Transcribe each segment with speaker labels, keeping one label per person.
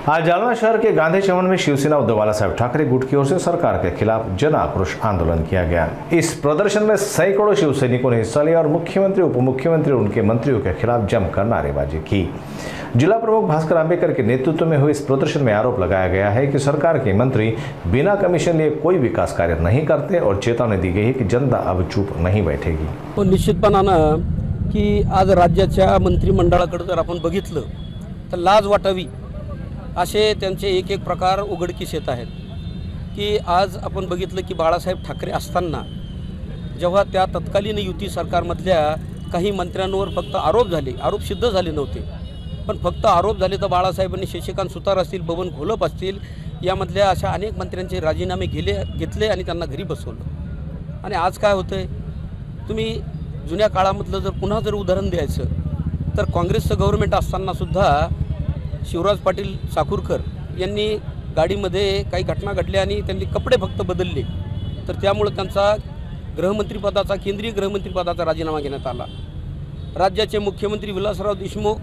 Speaker 1: आज जालना शहर के गांधी चौक में शिवसेना उद्धव बालासाहेब ठाकरे गुट की ओर से सरकार के खिलाफ जन आक्रोश आंदोलन किया गया। इस प्रदर्शन में सैकड़ों शिवसैनिकों ने हिस्सा लिया और मुख्यमंत्री, उप मुख्यमंत्री और उनके मंत्रियों के खिलाफ जमकर नारेबाजी की। जिला प्रमुख भास्कर आंबेडकर के नेतृत्व में हुए इस प्रदर्शन में आरोप लगाया गया है कि सरकार के मंत्री बिना कमीशन लिए कोई विकास कार्य नहीं करते और चेतावनी दी गई है कि जनता अब चुप नहीं बैठेगी।
Speaker 2: तो निश्चितपणानं की आज राज्याच्या मंत्रिमंडळाकडे जर आपण बघितलं तर लाज वाटावी असे त्यांचे एक एक प्रकार उघडकीस येत आहेत। की आज आपण बघितलं की बाळासाहेब ठाकरे असताना जेव्हा त्या तत्कालीन युती सरकारमधल्या काही मंत्र्यांवर फक्त आरोप सिद्ध झाले नव्हते, पण फक्त आरोप झाले तर बाळासाहेबांनी शशिकांत सुतार असतील, बबन घोलप असतील यामधल्या अशा अनेक मंत्र्यांचे राजीनामे घेतले आणि त्यांना घरी बसवलं। आणि आज काय होतंय, तुम्ही जुन्या काळामधलं जर पुन्हा उदाहरण द्यायचं तर काँग्रेसचं गव्हर्नमेंट असताना सुद्धा शिवराज पाटील साकुरकर यांनी गाडीमध्ये काही घटना घडल्या आणि त्यांनी कपडे फक्त बदलले, तर त्यामुळे त्यांचा गृहमंत्रीपदाचा, केंद्रीय गृहमंत्रीपदाचा राजीनामा घेण्यात आला। राज्याचे मुख्यमंत्री विलासराव देशमुख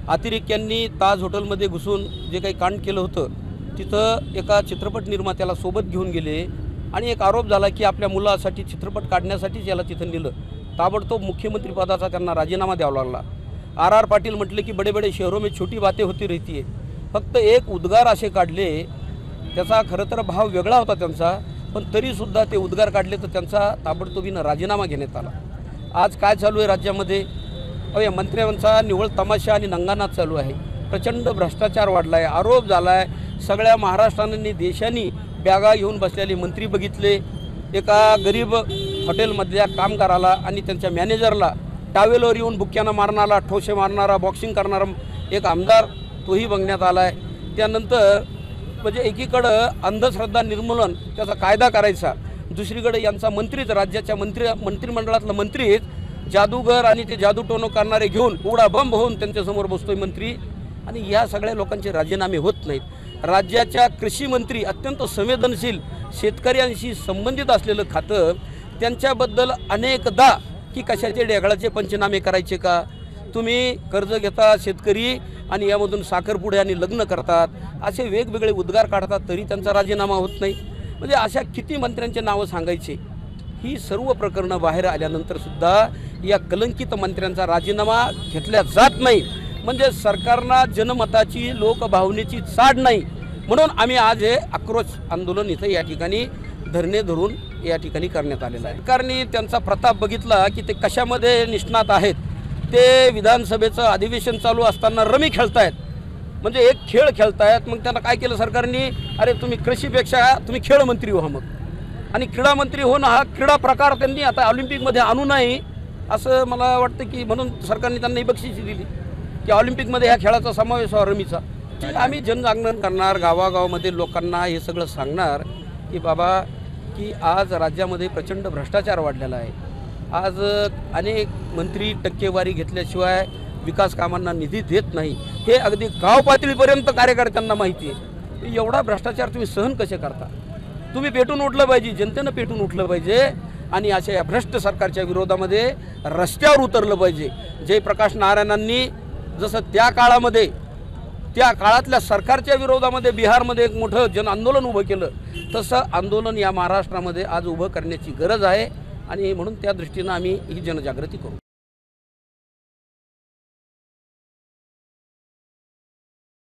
Speaker 2: अतिरेक्यांनी ताज हॉटेलमध्ये घुसून जे काही कांड केलं होतं तिथं एका चित्रपट निर्मात्याला सोबत घेऊन गेले आणि एक आरोप झाला की आपल्या मुलासाठी चित्रपट काढण्यासाठीच याला तिथं नेलं। ताबडतोब मुख्यमंत्री पदाचा त्यांना राजीनामा द्यावा लागला। आर पाटील म्हटले की बड़े बड़े शहरों में छोटी बातें होती रहती है, फक्त एक उद्गार असे काढले, त्याचा खरं तर भाव वेगळा होता त्यांचा, पण तरीसुद्धा ते उद्गार काढले तर त्यांचा ताबडतोबीनं राजीनामा घेण्यात आला। आज काय चालू आहे राज्यामध्ये, या मंत्र्यांचा निव्वळ तमाशा आणि नंगानाच चालू आहे। प्रचंड भ्रष्टाचार वाढला आहे, आरोप झाला आहे। सगळ्या महाराष्ट्राने देशांनी बॅगा घेऊन बसलेले मंत्री बघितले। एका गरीब हॉटेलमधल्या कामगाराला आणि त्यांच्या मॅनेजरला टावेलवर येऊन बुक्क्यानं मारणारा, ठोसे मारणारा, बॉक्सिंग करणारा एक आमदार तोही बघण्यात आला आहे। त्यानंतर म्हणजे एकीकडं अंधश्रद्धा निर्मूलन त्याचा कायदा करायचा, दुसरीकडे यांचा मंत्रीच, राज्याच्या मंत्रिमंडळातला मंत्रीच जादूगर आणि ते जादूटोणं करणारे घेऊन उडा बंब होऊन त्यांच्यासमोर बसतोय मंत्री, आणि या सगळ्या लोकांचे राजीनामे होत नाहीत। राज्याच्या कृषी मंत्री अत्यंत संवेदनशील शेतकऱ्यांशी संबंधित असलेलं खातं, त्यांच्याबद्दल अनेकदा की कशाचे डेगळाचे पंचनामे करायचे का, तुम्ही कर्ज घेता शेतकरी आणि यामधून साखरपुडे आणि लग्न करतात, असे वेगवेगळे उद्गार काढतात तरी त्यांचा राजीनामा होत नाही। म्हणजे अशा किती मंत्र्यांचे नावं सांगायचे। ही सर्व प्रकरणं बाहेर आल्यानंतर सुद्धा या कलंकित मंत्र्यांचा राजीनामा घेतला जात नाही, म्हणजे सरकारना जनमताची, लोकभावनेची चाड नाही, म्हणून आम्ही आज हे आक्रोश आंदोलन इथं या ठिकाणी धरणे धरून या ठिकाणी करण्यात आलेला आहे। सरकारने त्यांचा प्रताप बघितला की ते कशामध्ये निष्णात आहेत। ते विधानसभेचं अधिवेशन चालू असताना रमी खेळतायत, म्हणजे एक खेळ खेळतायत। मग त्यांना काय केलं सरकारने, अरे तुम्ही कृषीपेक्षा तुम्ही खेळ मंत्री व्हा मग, आणि क्रीडा मंत्री होणं हा क्रीडा प्रकार त्यांनी आता ऑलिम्पिकमध्ये आणू नये असं मला वाटतं की म्हणून सरकारने त्यांना बक्षिसी दिली की ऑलिम्पिकमध्ये ह्या खेळाचा समावेश व्हावा रमीचा। आम्ही जनजागरण करणार, गावागावामध्ये लोकांना हे सगळं सांगणार की बाबा की आज राज्यामध्ये प्रचंड भ्रष्टाचार वाढलेला आहे। आज अनेक मंत्री टक्केवारी घेतल्याशिवाय विकास कामांना निधी देत नाही, हे अगदी गाव पातळीपर्यंत कार्यकर्त्यांना माहिती आहे। एवढा भ्रष्टाचार तुम्ही सहन कसे करता? तुम्ही पेटून उठलं पाहिजे, जनतेनं पेटून उठलं पाहिजे आणि अशा या भ्रष्ट सरकारच्या विरोधामध्ये रस्त्यावर उतरलं पाहिजे। जयप्रकाश नारायणांनी जसं त्या काळातल्या सरकारच्या विरोधामध्ये बिहारमध्ये एक मोठं जन आंदोलन उभं केलं, तसं आंदोलन या महाराष्ट्रामध्ये आज उभं करण्याची गरज आहे, आणि म्हणून त्या दृष्टीनं आम्ही ही जनजागृती करू।